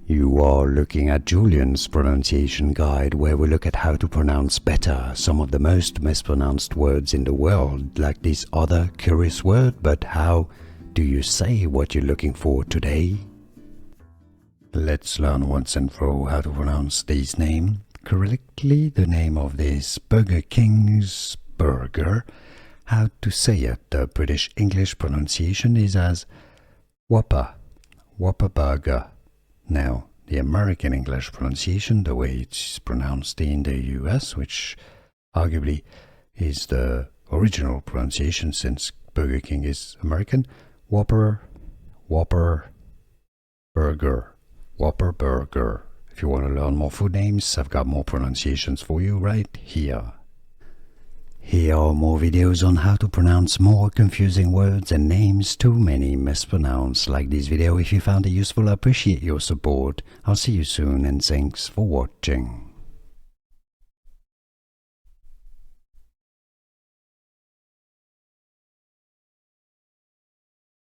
You are looking at Julian's pronunciation guide, where we look at how to pronounce better some of the most mispronounced words in the world, like this other curious word. But how do you say what you're looking for today? Let's learn once and for all how to pronounce this name correctly. The name of this Burger King's burger. How to say it? The British English pronunciation is as Whopper, Whopper burger. Now, the American English pronunciation, the way it's pronounced in the US, which arguably is the original pronunciation since Burger King is American, Whopper, Whopper burger, Whopper burger. If you want to learn more food names, I've got more pronunciations for you right here. Here are more videos on how to pronounce more confusing words and names too many mispronounced. Like this video if you found it useful. I appreciate your support. I'll see you soon and thanks for watching.